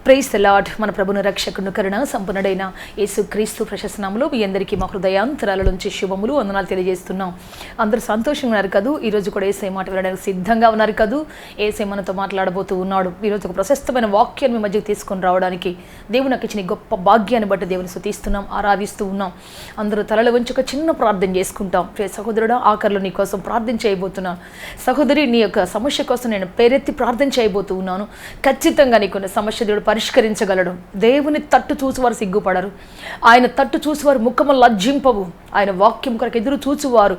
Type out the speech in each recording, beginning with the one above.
Praise the lord. మన ప్రభును రక్షకును కరుణ సంపన్నుడైన యేసుక్రీస్తు ప్రశస్త నామములో మీ అందరికీ మా హృదయాంతరాల నుంచి శుభములు వందనాలు తెలియజేస్తున్నాం. అందరూ సంతోషంగా ఉన్నారు కదూ? ఈరోజు కూడా యేసయ్య మాట వినడానికి సిద్ధంగా ఉన్నారు కదూ? యేసయ్య మనతో మాట్లాడబోతూ ఉన్నాడు. ఈరోజు ఒక ప్రశస్తమైన వాక్యాన్ని మీ మధ్యకు తీసుకొని రావడానికి దేవుడు నాకు ఇచ్చిన గొప్ప భాగ్యాన్ని బట్టి దేవుని స్తుతిస్తున్నాం, ఆరాధిస్తూ ఉన్నాం. అందరూ తలలు వంచి ఒక చిన్న ప్రార్థన చేసుకుంటాం. ప్రియ సహోదరుడా, ఆఖరిలో నీ కోసం ప్రార్థన చేయబోతున్నాను. సహోదరి, నీ యొక్క సమస్య కోసం నేను పేరెత్తి ప్రార్థన చేయబోతూ ఉన్నాను. ఖచ్చితంగా నీకున్న సమస్య దేవుడు పరిష్కరించగలడు. దేవుని తట్టు చూసేవారు సిగ్గుపడరు, ఆయన తట్టు చూసేవారు ముఖము లజ్జింపవు, ఆయన వాక్యం కొరకు ఎదురు చూచువారు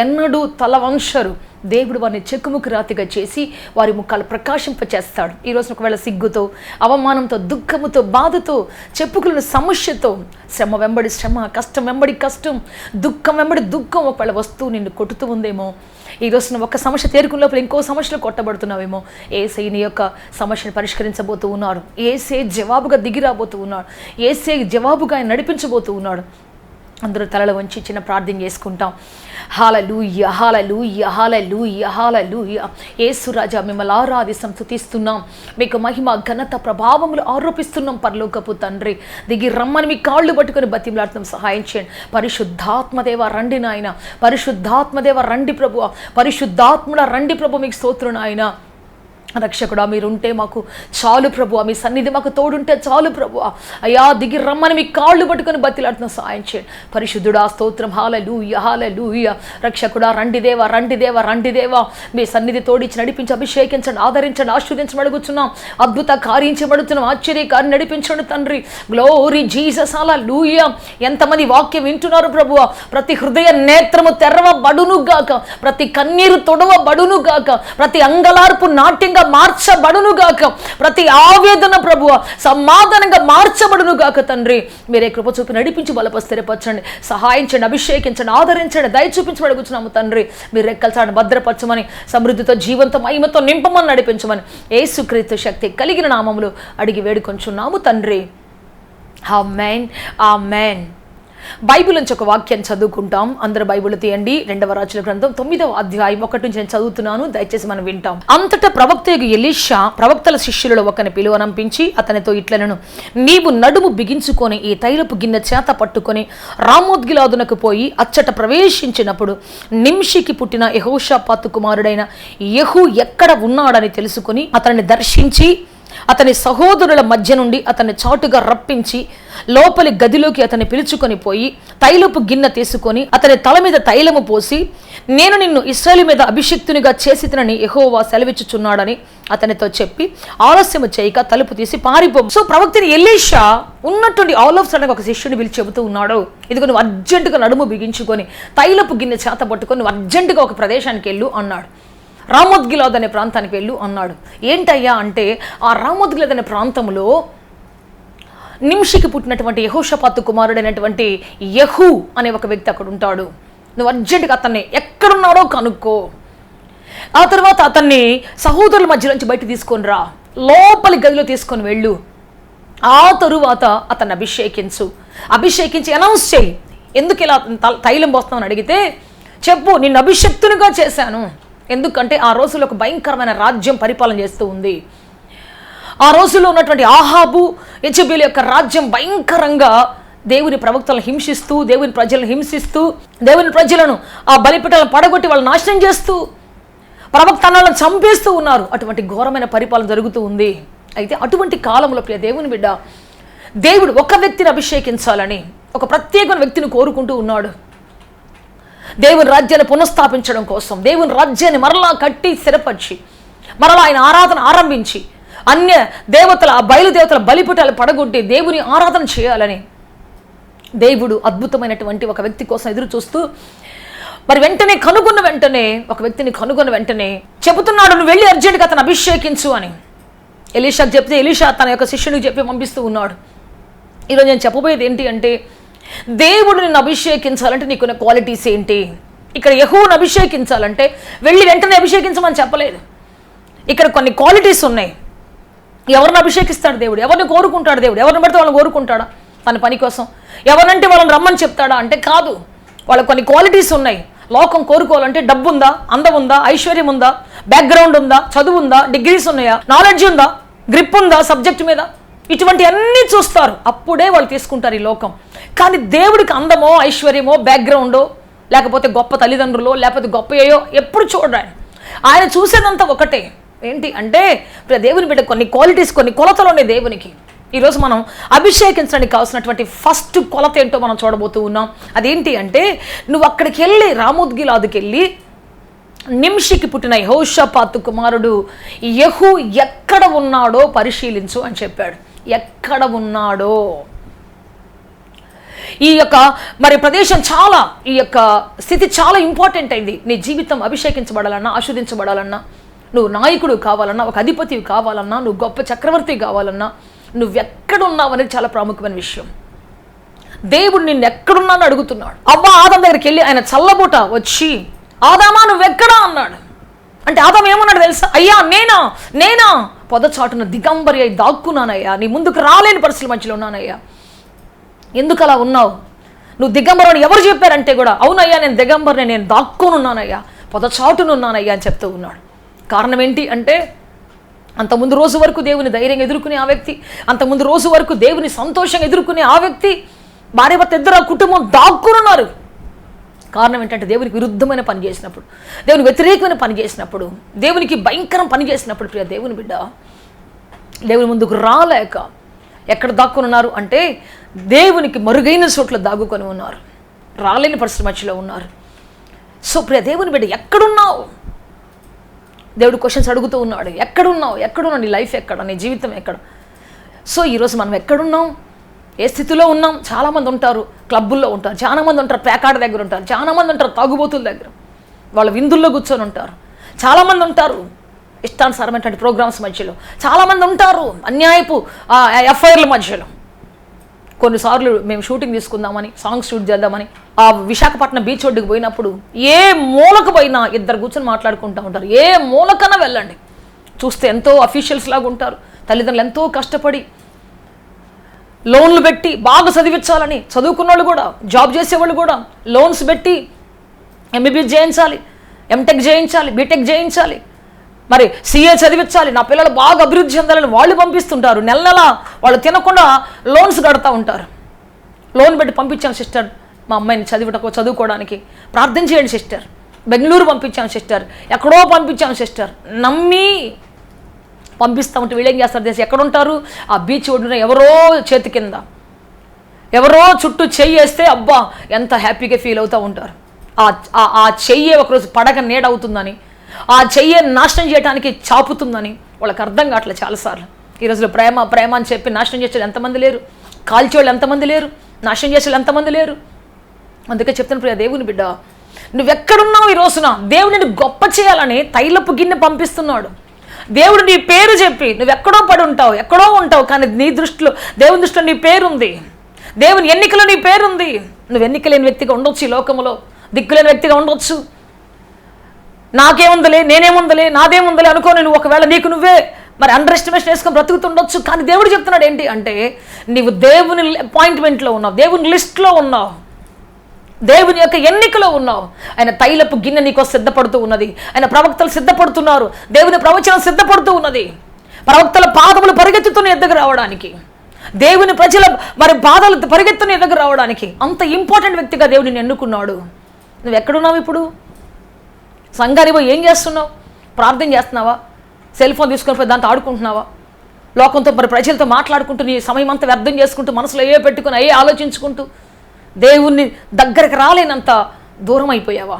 ఎన్నడూ తల వంచరు. దేవుడు వారిని చెక్కుముక్కు రాతిగా చేసి వారి ముఖాలు ప్రకాశింపచేస్తాడు. ఈరోజు ఒకవేళ సిగ్గుతో, అవమానంతో, దుఃఖముతో, బాధతో, చెప్పుకున్న సమస్యతో, శ్రమ వెంబడి శ్రమ, కష్టం వెంబడి కష్టం, దుఃఖం వెంబడి దుఃఖం ఒకవేళ వస్తువు నిన్ను కొట్టుతూ ఉందేమో, ఈరోజు నువ్వు ఒక సమస్య తేరుకున్న లోపల ఇంకో సమస్యలో కొట్టబడుతున్నావేమో, యేసయ్య నీ యొక్క సమస్యను పరిష్కరించబోతూ ఉన్నాడు. యేసయ్య జవాబుగా దిగి రాబోతూ ఉన్నాడు. యేసయ్య జవాబుగా ఆయన నడిపించబోతూ ఉన్నాడు. అందరూ తలలు వంచి చిన్న ప్రార్థన చేసుకుంటాం. హల్లెలూయా, హల్లెలూయా, హల్లెలూయా, హల్లెలూయా. యేసు రాజా, మిమ్మల్ని ఆరాధిస్తాం, స్తుతిస్తున్నాం. మీకు మహిమ, ఘనత, ప్రభావములు ఆరోపిస్తున్నాం. పరలోకపు తండ్రి, దిగి రమ్మని మీ కాళ్ళు పట్టుకొని బతిమలాడుతున్నాం. సహాయం చేయండి. పరిశుద్ధాత్మదేవ రండి నాయన, పరిశుద్ధాత్మదేవ రండి ప్రభువా, పరిశుద్ధాత్ముడ రండి ప్రభు. మీకు స్తోత్రం నాయన. రక్షకుడా, మీరుంటే మాకు చాలు ప్రభువా, మీ సన్నిధి మాకు తోడుంటే చాలు ప్రభువా. అయ్యా, దిగి రమ్మని మీ కాళ్ళు పట్టుకొని బతిలాడుతున్న సహాయం చేయండి. పరిశుద్ధుడా, స్తోత్రం. హల్లెలూయా, హల్లెలూయా. రక్షకుడా, రండి దేవా, రండి దేవా, రండి దేవా. మీ సన్నిధి తోడిచ్చి నడిపించి అభిషేకించండి, ఆదరించండి, ఆశీర్వదించబడుగుతున్నాం. అద్భుత కార్యించబడుతున్నాం, ఆశ్చర్యకార్యం నడిపించండి తండ్రి. గ్లోరీ జీసస్, హల్లెలూయా. ఎంతమంది వాక్యం వింటున్నారు ప్రభువా, ప్రతి హృదయ నేత్రము తెరవబడును గాక, ప్రతి కన్నీరు తొడవబడును గాక, ప్రతి అంగలార్పు నాట్యంగా మార్చబడును గాక, ప్రతి ఆవేదన ప్రభువ సమాధానంగా మార్చబడును గాక తండ్రి. మీరే కృప చూపి నడిపించి బలపరిస్థిరపరచండి, సహాయం చేయండి, అభిషేకించండి, ఆదరించండి, దయ చూపించమని అడుగుతున్నాము తండ్రి. మీరు రెక్కల్చాడు భద్రపరచమని, సమృద్ధితో, జీవంతో, మహిమతో నింపమని నడిపించమని యేసుక్రీస్తు శక్తి కలిగిన నామములో అడిగి వేడుకొంచున్నాము తండ్రి. ఆమేన్, ఆమేన్. బైబిల్ నుంచి ఒక వాక్యం చదువుకుంటాం. అందరూ బైబిల్ తీయండి. 2వ రాజుల గ్రంథం 9వ అధ్యాయం 1 నుంచి నేను చదువుతున్నాను, దయచేసి మనం వింటాం. అంతటా ప్రవక్త ఎలీషా ప్రవక్తల శిష్యులలో ఒకరిని పిలువనంపించి అతనితో ఇట్లనెను, నీవు నడుము బిగించుకొని ఈ తైలపు గిన్నె చేత పట్టుకొని రామోత్గిలాదునకు పోయి అచ్చట ప్రవేశించినప్పుడు నింషికి పుట్టిన యెహోషాపాతు కుమారుడైన యెహూ ఎక్కడ ఉన్నాడని తెలుసుకుని అతనిని దర్శించి అతని సహోదరుల మధ్య నుండి అతన్ని చాటుగా రప్పించి లోపలి గదిలోకి అతన్ని పిలుచుకొని పోయి తైలపు గిన్నె తీసుకొని అతని తల మీద తైలము పోసి, నేను నిన్ను ఇశ్రాయేలు మీద అభిషిక్తునిగా చేసినని యెహోవా సెలవిచ్చుచున్నాడని అతనితో చెప్పి ఆలస్యము చేయక తలుపు తీసి పారిపో. సో ప్రవక్తని ఎలీషా ఉన్నటువంటి ఆల్ ఆఫ్ సడన్ ఒక శిష్యుని పిలిచి చెబుతూ ఉన్నాడు, ఇదిగో నువ్వు అర్జెంటుగా నడుము బిగించుకొని తైలపు గిన్నె చేత పట్టుకొని నువ్వు అర్జెంటుగా ఒక ప్రదేశానికి వెళ్ళు అన్నాడు. రామోత్గిలాద్ అనే ప్రాంతానికి వెళ్ళు అన్నాడు. ఏంటయ్యా అంటే, ఆ రామోత్గిలాద్ అనే ప్రాంతంలో నింషికి పుట్టినటువంటి యెహోషాపాతు కుమారుడైనటువంటి యెహూ అనే ఒక వ్యక్తి అక్కడ ఉంటాడు. నువ్వు అర్జెంటుగా అతన్ని ఎక్కడున్నాడో కనుక్కో. ఆ తర్వాత అతన్ని సహోదరుల మధ్య నుంచి బయట తీసుకొని రా, లోపలి గదిలో తీసుకొని వెళ్ళు. ఆ తరువాత అతన్ని అభిషేకించి అనౌన్స్ చేయి. ఎందుకు ఇలా తైలం పోస్తామని అడిగితే చెప్పు, నిన్ను అభిషక్తునిగా చేశాను. ఎందుకంటే ఆ రోజుల్లో ఒక భయంకరమైన రాజ్యం పరిపాలన చేస్తూ ఉంది. ఆ రోజుల్లో ఉన్నటువంటి ఆహాబు, యెజెబెలు యొక్క రాజ్యం భయంకరంగా దేవుని ప్రవక్తలను హింసిస్తూ, దేవుని ప్రజలను హింసిస్తూ, దేవుని ప్రజలను ఆ బలిపీఠాలను పడగొట్టి వాళ్ళు నాశనం చేస్తూ, ప్రవక్తలను చంపేస్తూ ఉన్నారు. అటువంటి ఘోరమైన పరిపాలన జరుగుతూ ఉంది. అయితే అటువంటి కాలంలో ప్రియ దేవుని బిడ్డ, దేవుడు ఒక వ్యక్తిని అభిషేకించాలని ఒక ప్రత్యేకమైన వ్యక్తిని కోరుకుంటూ ఉన్నాడు. దేవుని రాజ్యాన్ని పునఃస్థాపించడం కోసం, దేవుని రాజ్యాన్ని మరలా కట్టి స్థిరపరిచి మరలా ఆయన ఆరాధన ఆరంభించి అన్య దేవతల, ఆ బయలుదేవతల బలిపీఠాలు పడగొట్టి దేవుని ఆరాధన చేయాలని దేవుడు అద్భుతమైనటువంటి ఒక వ్యక్తి కోసం ఎదురు చూస్తూ మరి ఒక వ్యక్తిని కనుగొన్న వెంటనే చెబుతున్నాడు, నువ్వు వెళ్ళి అర్జెంటుగా అతను అభిషేకించు అని ఎలీషాకు చెప్తే ఎలీషా తన యొక్క శిష్యునికి చెప్పి పంపిస్తూ ఉన్నాడు. ఈరోజు నేను చెప్పబోయేది ఏంటి అంటే, దేవుడు నిన్ను అభిషేకించాలంటే నీకున్న క్వాలిటీస్ ఏంటి? ఇక్కడ యెహూను అభిషేకించాలంటే వెళ్ళి వెంటనే అభిషేకించమని చెప్పలేదు. ఇక్కడ కొన్ని క్వాలిటీస్ ఉన్నాయి. ఎవరిని అభిషేకిస్తాడు దేవుడు? ఎవరిని కోరుకుంటాడు దేవుడు? ఎవరిని పడితే వాళ్ళని కోరుకుంటాడా తన పని కోసం? ఎవరినంటే వాళ్ళని రమ్మని చెప్తాడా అంటే కాదు. వాళ్ళకి కొన్ని క్వాలిటీస్ ఉన్నాయి. లోకం కోరుకోవాలంటే డబ్బు ఉందా, అందం ఉందా, ఐశ్వర్యం ఉందా, బ్యాక్గ్రౌండ్ ఉందా, చదువు ఉందా, డిగ్రీస్ ఉన్నాయా, నాలెడ్జ్ ఉందా, గ్రిప్ ఉందా సబ్జెక్ట్ మీద, ఇటువంటి అన్నీ చూస్తారు, అప్పుడే వాళ్ళు తీసుకుంటారు ఈ లోకం. కానీ దేవుడికి అందమో ఐశ్వర్యమో బ్యాక్గ్రౌండో లేకపోతే గొప్ప తల్లిదండ్రులో లేకపోతే గొప్ప ఏయో ఎప్పుడు చూడరు. ఆయన చూసేదంతా ఒకటే, ఏంటి అంటే దేవుని బిడ్డ కొన్ని క్వాలిటీస్, కొన్ని కొలతలు ఉన్నాయి దేవునికి. ఈరోజు మనం అభిషేకించడానికి కావాల్సినటువంటి ఫస్ట్ కొలత ఏంటో మనం చూడబోతూ ఉన్నాం. అదేంటి అంటే నువ్వు అక్కడికి వెళ్ళి రామోద్గిలాదుకి వెళ్ళి నింషికి పుట్టిన యెహోషాపాతు కుమారుడు యెహూ ఎక్కడ ఉన్నాడో పరిశీలించు అని చెప్పాడు. ఎక్కడ ఉన్నాడో ఈ యొక్క మరి ప్రదేశం చాలా, ఈ యొక్క స్థితి చాలా ఇంపార్టెంట్ అయింది. నీ జీవితం అభిషేకించబడాలన్నా, ఆశీర్వదించబడాలన్నా, నువ్వు నాయకుడు కావాలన్నా, ఒక అధిపతి కావాలన్నా, నువ్వు గొప్ప చక్రవర్తి కావాలన్నా నువ్వెక్కడున్నావు అనేది చాలా ప్రాముఖ్యమైన విషయం. దేవుడు నిన్ను ఎక్కడున్నాను అడుగుతున్నాడు. అవ్వ ఆదాం దగ్గరికి వెళ్ళి ఆయన చల్లబూట వచ్చి ఆదామా నువ్వెక్కడా అన్నాడు. అంటే ఆదాం ఏమన్నాడు తెలుసా? అయ్యా నేనా పొదచాటున దిగంబరి అయి దాక్కున్నానయ్యా, నీ ముందుకు రాలేని పరిస్థితుల మధ్యలో ఉన్నానయ్యా. ఎందుకు అలా ఉన్నావు? నువ్వు దిగంబరుని ఎవరు చెప్పారంటే కూడా అవునయ్యా నేను దిగంబరిని, నేను దాక్కునున్నానయ్యా, పొదచాటునున్నానయ్యా అని చెప్తూ ఉన్నాడు. కారణం ఏంటి అంటే అంతకుముందు రోజు వరకు దేవుని ధైర్యంగా ఎదుర్కొనే ఆ వ్యక్తి, అంతకుముందు రోజు వరకు దేవుని సంతోషంగా ఎదుర్కొనే ఆ వ్యక్తి, భార్య భర్త ఇద్దరు కుటుంబం దాక్కునున్నారు. కారణం ఏంటంటే దేవునికి విరుద్ధమైన పని చేసినప్పుడు, దేవునికి వ్యతిరేకమైన పని చేసినప్పుడు, దేవునికి భయంకరం పని చేసినప్పుడు ప్రియ దేవుని బిడ్డ దేవుని ముందుకు రాలేక ఎక్కడ దాక్కునున్నారు అంటే దేవునికి మరుగైన చోట్ల దాగుకొని ఉన్నారు, రాలేని పరిస్థితి మధ్యలో ఉన్నారు. సో ప్రియ దేవుని బిడ్డ ఎక్కడున్నావు? దేవుడు క్వశ్చన్స్ అడుగుతూ ఉన్నాడు. ఎక్కడున్నావు? నీ లైఫ్ ఎక్కడ? నీ జీవితం ఎక్కడ? సో ఈరోజు మనం ఎక్కడున్నాం, ఏ స్థితిలో ఉన్నాం? చాలామంది ఉంటారు క్లబ్బుల్లో ఉంటారు, చాలామంది ఉంటారు పేకాడ దగ్గర ఉంటారు, చాలామంది ఉంటారు తాగుబోతుల దగ్గర, వాళ్ళ విందుల్లో కూర్చొని ఉంటారు, చాలామంది ఉంటారు ఇష్టానుసారమైనటువంటి ప్రోగ్రామ్స్ మధ్యలో, చాలామంది ఉంటారు అన్యాయపు ఎఫ్ఐఆర్ల మధ్యలో. కొన్నిసార్లు మేము షూటింగ్ తీసుకుందామని, సాంగ్స్ షూట్ చేద్దామని ఆ విశాఖపట్నం బీచ్ ఒడ్డుకు పోయినప్పుడు ఏ మూలకు పోయినా ఇద్దరు కూర్చొని మాట్లాడుకుంటూ ఉంటారు. ఏ మూలకన్నా వెళ్ళండి, చూస్తే ఎంతో అఫీషియల్స్ లాగా ఉంటారు. తల్లిదండ్రులు ఎంతో కష్టపడి లోన్లు పెట్టి బాగా చదివించాలని, చదువుకున్న వాళ్ళు కూడా, జాబ్ చేసేవాళ్ళు కూడా లోన్స్ పెట్టి ఎంబీబీఎస్ చేయించాలి, ఎంటెక్ చేయించాలి, బీటెక్ చేయించాలి, మరి సిఏ చదివించాలి, నా పిల్లలు బాగా అభివృద్ధి చెందాలని వాళ్ళు పంపిస్తుంటారు. నెల నెల వాళ్ళు తినకుండా లోన్స్ కడతా ఉంటారు. లోన్ పెట్టి పంపించాను సిస్టర్ మా అమ్మాయిని చదువుకోవడానికి, ప్రార్థన చేయండి సిస్టర్. బెంగళూరు పంపించాను సిస్టర్, ఎక్కడో పంపించాను సిస్టర్. నమ్మి పంపిస్తూ ఉంటే వీళ్ళు ఏం చేస్తారు తెలిసి ఎక్కడుంటారు? ఆ బీచ్ ఒడ్డున ఎవరో చేతి కింద ఎవరో చుట్టూ చెయ్యి వేస్తే అబ్బా ఎంత హ్యాపీగా ఫీల్ అవుతూ ఉంటారు. ఆ చెయ్యే ఒకరోజు పడక నీడవుతుందని, ఆ చెయ్యే నాశనం చేయడానికి చాపుతుందని వాళ్ళకి అర్థం కావట్లేదు చాలాసార్లు. ఈ రోజులో ప్రేమ అని చెప్పి నాశనం చేసేది ఎంతమంది లేరు, కాల్చేవాళ్ళు ఎంతమంది లేరు, నాశనం చేసేవాళ్ళు ఎంతమంది లేరు. అందుకే చెప్తాను ప్రియ దేవుని బిడ్డ, నువ్వెక్కడున్నావు? ఈ రోజున దేవుడిని గొప్ప చేయాలని తైలపు గిన్నె పంపిస్తున్నాడు. దేవుడు నీ పేరు చెప్పి నువ్వెక్కడో పడి ఉంటావు, ఎక్కడో ఉంటావు, కానీ నీ దృష్టిలో, దేవుని దృష్టిలో నీ పేరుంది, దేవుని ఎన్నికలో నీ పేరుంది. నువ్వు ఎన్నికలేని వ్యక్తిగా ఉండొచ్చు, ఈ లోకంలో దిక్కులేని వ్యక్తిగా ఉండొచ్చు. నాకేముందలే, నేనేముందలే, నాదేముందలే అనుకోని నువ్వు ఒకవేళ నీకు నువ్వే మరి అండర్ ఎస్టిమేషన్ వేసుకొని బ్రతుకుతుండొచ్చు. కానీ దేవుడు చెప్తున్నాడు ఏంటి అంటే నీవు దేవుని అపాయింట్మెంట్లో ఉన్నావు, దేవుని లిస్ట్లో ఉన్నావు, దేవుని యొక్క ఎన్నికలో ఉన్నావు. ఆయన తైలపు గిన్నె నీకో సిద్ధపడుతూ ఉన్నది, ఆయన ప్రవక్తలు సిద్ధపడుతున్నారు, దేవుని ప్రవచనం సిద్ధపడుతూ ఉన్నది. ప్రవక్తల పాదములు పరిగెత్తుతున్న ఎద్దకు రావడానికి, దేవుని ప్రజల మరి పాదాలు పరిగెత్తున్న ఎద్దకు రావడానికి అంత ఇంపార్టెంట్ వ్యక్తిగా దేవుడిని ఎన్నుకున్నాడు. నువ్వు ఎక్కడున్నావు ఇప్పుడు? సంఘానికి పోయి ఏం చేస్తున్నావు? ప్రార్థన చేస్తున్నావా? సెల్ ఫోన్ తీసుకొని పోయి దాంతో ఆడుకుంటున్నావా? లోకంతో మరి ప్రజలతో మాట్లాడుకుంటూ నీ సమయం అంతా వ్యర్థం చేసుకుంటూ, మనసులో ఏ పెట్టుకుని ఏ ఆలోచించుకుంటూ దేవుణ్ణి దగ్గరికి రాలేనంత దూరం అయిపోయావా?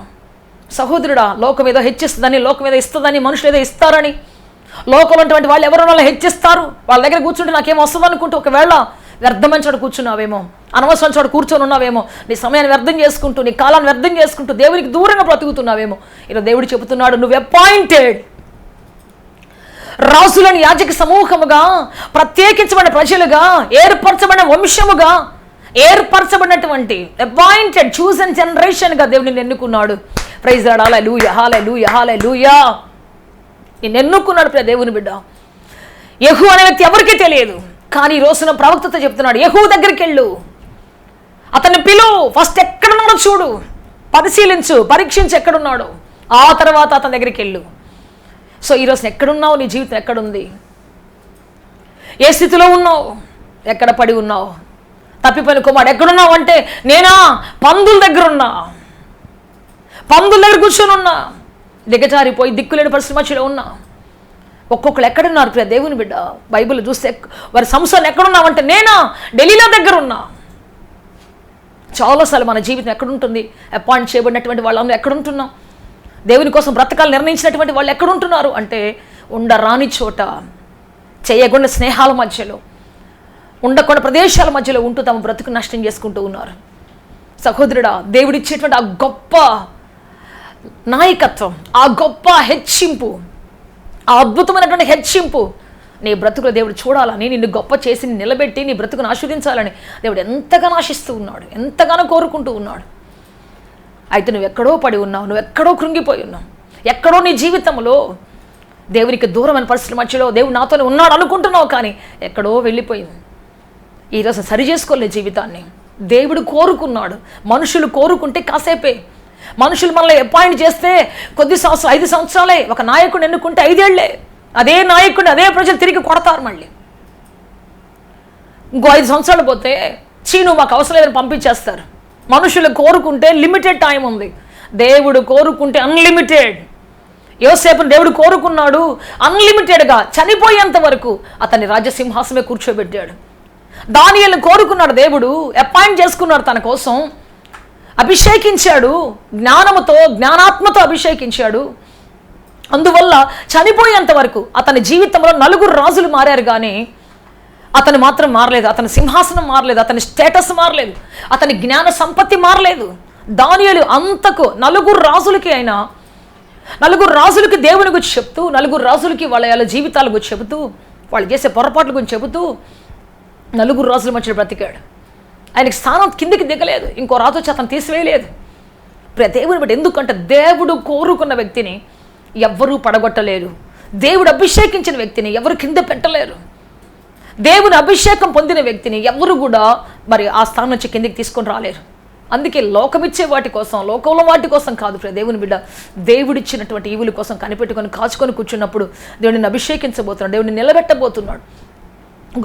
సహోదరుడా, లోకం ఏదో హెచ్చిస్తుందని, లోకం ఏదో ఇస్తుందని, మనుషులు ఏదో ఇస్తారని, లోకంలో ఉన్నటువంటి వాళ్ళు ఎవరో వాళ్ళు హెచ్చిస్తారు, వాళ్ళ దగ్గర కూర్చుంటే నాకేమో వస్తుంది అనుకుంటూ ఒకవేళ వ్యర్థమైన చోట కూర్చున్నావేమో, అనవసరం చోట కూర్చొని ఉన్నావేమో, నీ సమయాన్ని వ్యర్థం చేసుకుంటూ, నీ కాలాన్ని వ్యర్థం చేసుకుంటూ దేవునికి దూరంగా బ్రతుకుతున్నావేమో. ఇలా దేవుడు చెబుతున్నాడు, నువ్వు అపాయింటెడ్, రాజులని యాజక సమూహముగా, ప్రత్యేకించబడిన ప్రజలుగా, ఏర్పరచబడిన వంశముగా, ఏర్పరచబడినటువంటి అపాయింటెడ్ చూసన్ జనరేషన్గా దేవుడిని ఎన్నుకున్నాడు. ప్రైజ్ లార్డ్, హల్లెలూయా, హల్లెలూయా, హల్లెలూయా. నేను ఎన్నుకున్నాడు ప్రియ దేవుని బిడ్డ. యెహూ అనే వ్యక్తి ఎవరికీ తెలియదు, కానీ ఈ రోజున ప్రవక్తతో చెప్తున్నాడు, యెహూ దగ్గరికి వెళ్ళు, అతన్ని పిలువు, ఫస్ట్ ఎక్కడున్నాడో చూడు, పరిశీలించు, పరీక్షించు ఎక్కడున్నాడో, ఆ తర్వాత అతని దగ్గరికి వెళ్ళు. సో ఈరోజు ఎక్కడున్నావు? నీ జీవితం ఎక్కడుంది? ఏ స్థితిలో ఉన్నావు? ఎక్కడ పడి ఉన్నావు? తప్పిపోయిన కుమారుడు ఎక్కడున్నావు అంటే, నేనా పందుల దగ్గర ఉన్నా, పందుల దగ్గర కూర్చొని ఉన్నా, దిగజారిపోయి దిక్కులేని పరిస్థితి మధ్యలో ఉన్నా. ఒక్కొక్కరు ఎక్కడున్నారు ప్రియ దేవుని బిడ్డ? బైబిల్ చూస్తే వారి సంస్థలు ఎక్కడున్నావంటే, నేనా ఢిల్లీలో దగ్గర ఉన్నా. చాలాసార్లు మన జీవితం ఎక్కడుంటుంది? అపాయింట్ చేయబడినటువంటి వాళ్ళందరూ ఎక్కడుంటున్నాం? దేవుని కోసం బ్రతకాలు నిర్ణయించినటువంటి వాళ్ళు ఎక్కడుంటున్నారు అంటే, ఉండరాని చోట, చేయకుండా స్నేహాల మధ్యలో, ఉండకుండా ప్రదేశాల మధ్యలో ఉంటూ తమ బ్రతుకు నష్టం చేసుకుంటూ ఉన్నారు. సహోదరుడా, దేవుడిచ్చేటువంటి ఆ గొప్ప నాయకత్వం, ఆ గొప్ప హెచ్చింపు, ఆ అద్భుతమైనటువంటి హెచ్చింపు నీ బ్రతుకులో దేవుడు చూడాలని, నిన్ను గొప్ప చేసి నిలబెట్టి నీ బ్రతుకును ఆస్వాదించాలని దేవుడు ఎంతగానో ఆశిస్తూ ఉన్నాడు, ఎంతగానో కోరుకుంటూ ఉన్నాడు. అయితే నువ్వు ఎక్కడో పడి ఉన్నావు, నువ్వు ఎక్కడో కృంగిపోయి ఉన్నావు, ఎక్కడో నీ జీవితంలో దేవునికి దూరమైన పరిస్థితుల మధ్యలో దేవుడు నాతోనే ఉన్నాడు అనుకుంటున్నావు, కానీ ఎక్కడో వెళ్ళిపోయింది. ఈరోజు సరి చేసుకోలే జీవితాన్ని. దేవుడు కోరుకున్నాడు. మనుషులు కోరుకుంటే కాసేపే, మనుషులు మనల్ని అపాయింట్ చేస్తే కొద్ది సంవత్సరాలు, 5 సంవత్సరాలే. ఒక నాయకుడిని ఎన్నుకుంటే 5 ఏళ్లే. అదే నాయకుడిని అదే ప్రజలు తిరిగి కొడతారు. మళ్ళీ ఇంకో 5 సంవత్సరాలు పోతే నువ్వు మాకు అవసరం లేదని పంపించేస్తారు. మనుషులు కోరుకుంటే లిమిటెడ్ టైం ఉంది, దేవుడు కోరుకుంటే అన్లిమిటెడ్. యోసేపుని దేవుడు కోరుకున్నాడు అన్లిమిటెడ్గా, చనిపోయేంత వరకు అతన్ని రాజ్యసింహాసమే కూర్చోబెట్టాడు. దానియేలును కోరుకున్నాడు దేవుడు, అపాయింట్ చేసుకున్నాడు, తన కోసం అభిషేకించాడు, జ్ఞానముతో జ్ఞానాత్మతో అభిషేకించాడు. అందువల్ల చనిపోయేంత వరకు అతని జీవితంలో 4 రాజులు మారారు, కానీ అతను మాత్రం మారలేదు. అతని సింహాసనం మారలేదు, అతని స్టేటస్ మారలేదు, అతని జ్ఞాన సంపత్తి మారలేదు. దానియేలు అంతకు 4 రాజులకి అయినా, 4 రాజులకి దేవుని గురించి చెప్తూ, 4 రాజులకి వాళ్ళ జీవితాల గురించి చెబుతూ, వాళ్ళు చేసే పొరపాట్ల గురించి చెబుతూ 4 రాజుల మధ్య బ్రతికాడు. ఆయనకి స్థానం కిందికి దిగలేదు, ఇంకో రాజు వచ్చి అతను తీసివేయలేదు. దేవుని బట్టి, ఎందుకంటే దేవుడు కోరుకున్న వ్యక్తిని ఎవ్వరూ పడగొట్టలేరు. దేవుడు అభిషేకించిన వ్యక్తిని ఎవరు కింద పెట్టలేరు. దేవుని అభిషేకం పొందిన వ్యక్తిని ఎవరు కూడా మరి ఆ స్థానం నుంచి కిందికి తీసుకొని రాలేరు. అందుకే లోకమిచ్చే వాటి కోసం, లోకంలో వాటి కోసం కాదు దేవుని బిడ్డ, దేవుడిచ్చినటువంటి ఈవుల కోసం కనిపెట్టుకొని కాచుకొని కూర్చున్నప్పుడు దేవుడిని అభిషేకించబోతున్నాడు, దేవుడిని నిలబెట్టబోతున్నాడు,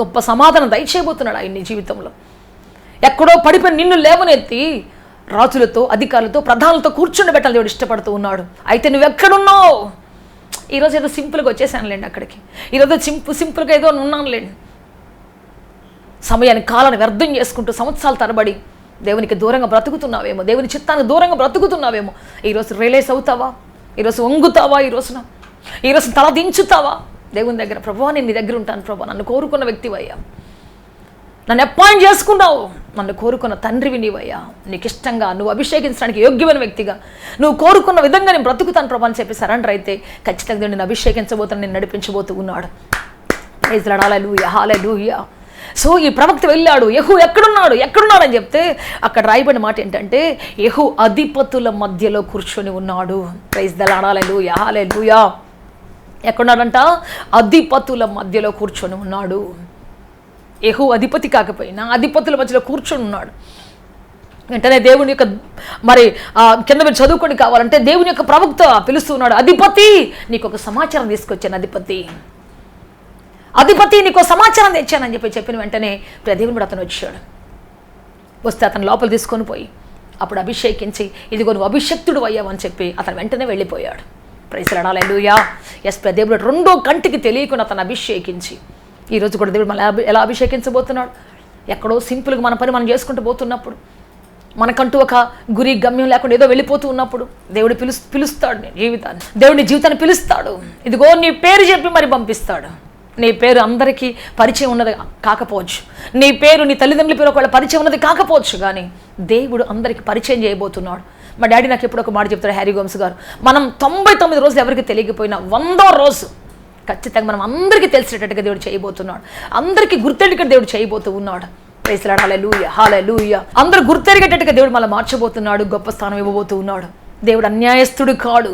గొప్ప సమాధానం దయచేయబోతున్నాడు ఆయన నీ జీవితంలో. ఎక్కడో పడిపోయి నిన్ను లేవనెత్తి రాజులతో, అధికారులతో, ప్రధానులతో కూర్చుండబెట్టాలి దేవుడు ఇష్టపడుతూ ఉన్నాడు. అయితే నువ్వు ఎక్కడున్నావు? ఈరోజు ఏదో సింపుల్గా వచ్చేసానులేండి అక్కడికి, ఈరోజు సింపుల్గా ఏదో ఉన్నానులేండి. సమయాన్ని, కాలాన్ని వ్యర్థం చేసుకుంటూ సంవత్సరాల తరబడి దేవునికి దూరంగా బ్రతుకుతున్నావేమో, దేవుని చిత్తానికి దూరంగా బ్రతుకుతున్నావేమో. ఈరోజు రియలైజ్ అవుతావా? ఈరోజు వంగుతావా? ఈరోజు తల దించుతావా దేవుని దగ్గర? ప్రభువా, నేను నీ దగ్గర ఉంటాను ప్రభువా, నన్ను కోరుకున్న వ్యక్తివయ్యా, నన్ను అపాయింట్ చేసుకున్నావు, నన్ను కోరుకున్న తండ్రివి నీవయ్యా, నీకు ఇష్టంగా నువ్వు అభిషేకించడానికి యోగ్యమైన వ్యక్తిగా నువ్వు కోరుకున్న విధంగా నేను బ్రతుకుతాను ప్రభు అని చెప్పి సరెండర్ అయితే ఖచ్చితంగా నేను అభిషేకించబోతాను, నేను నడిపించబోతూ ఉన్నాడు. ప్రైజ్ లార్డ్, హల్లెలూయా, హల్లెలూయా. సో ఈ ప్రవక్త వెళ్ళాడు, యెహూ ఎక్కడున్నాడు అని చెప్తే అక్కడ రాయబడిన మాట ఏంటంటే, యెహూ అధిపతుల మధ్యలో కూర్చొని ఉన్నాడు. ప్రైజ్ ద లార్డ్, హల్లెలూయా, హల్లెలూయా. ఎక్కడున్నాడంట? అధిపతుల మధ్యలో కూర్చొని ఉన్నాడు. యెహూ అధిపతి కాకపోయినా అధిపతుల మధ్యలో కూర్చొని ఉన్నాడు. వెంటనే దేవుని యొక్క మరి కింద మీరు చదువుకొని కావాలంటే దేవుని యొక్క ప్రవక్త పిలుస్తున్నాడు, అధిపతి నీకు ఒక సమాచారం తీసుకొచ్చాను, అధిపతి నీకు సమాచారం తెచ్చానని చెప్పిన వెంటనే దేవుని కూడా అతను వచ్చాడు. వస్తే అతను లోపల తీసుకొని పోయి అప్పుడు అభిషేకించి, ఇదిగో నువ్వు అభిషక్తుడు అయ్యావని చెప్పి అతను వెంటనే వెళ్ళిపోయాడు. ప్రైజ్ లార్డ్, హల్లెలూయా. ఎస్, దేవుడు 2 కంటికి తెలియకుండా అతను అభిషేకించి, ఈరోజు కూడా దేవుడు మళ్ళీ ఎలా అభిషేకించబోతున్నాడు? ఎక్కడో సింపుల్గా మన పని మనం చేసుకుంటూ పోతున్నప్పుడు, మనకంటూ ఒక గురి గమ్యం లేకుండా ఏదో వెళ్ళిపోతూ ఉన్నప్పుడు దేవుడు పిలుస్తాడు దేవుడి జీవితాన్ని పిలుస్తాడు. ఇదిగో నీ పేరు చెప్పి మరి పంపిస్తాడు. నీ పేరు అందరికీ పరిచయం ఉన్నది కాకపోవచ్చు, నీ పేరు నీ తల్లిదండ్రుల పేరు ఒకవేళ పరిచయం ఉన్నది కాకపోవచ్చు, కానీ దేవుడు అందరికీ పరిచయం చేయబోతున్నాడు. మా డాడీ నాకు ఎప్పుడు ఒక మాట చెప్తాడు, హ్యారీ గోమ్స్ గారు, మనం 99 రోజులు ఎవరికి తెలియకపోయినా 100వ రోజు ఖచ్చితంగా మనం అందరికీ తెలిసేటట్టుగా దేవుడు చేయబోతున్నాడు, అందరికీ గుర్తెరిగేటట్టుగా దేవుడు చేయబోతూ ఉన్నాడు. ప్రైజ్ లార్డ్, హల్లెలూయా, హల్లెలూయా. అందరూ గుర్తెరిగేటట్టుగా దేవుడు మళ్ళీ మార్చబోతున్నాడు, గొప్ప స్థానం ఇవ్వబోతూ ఉన్నాడు. దేవుడు అన్యాయస్తుడు కాడు.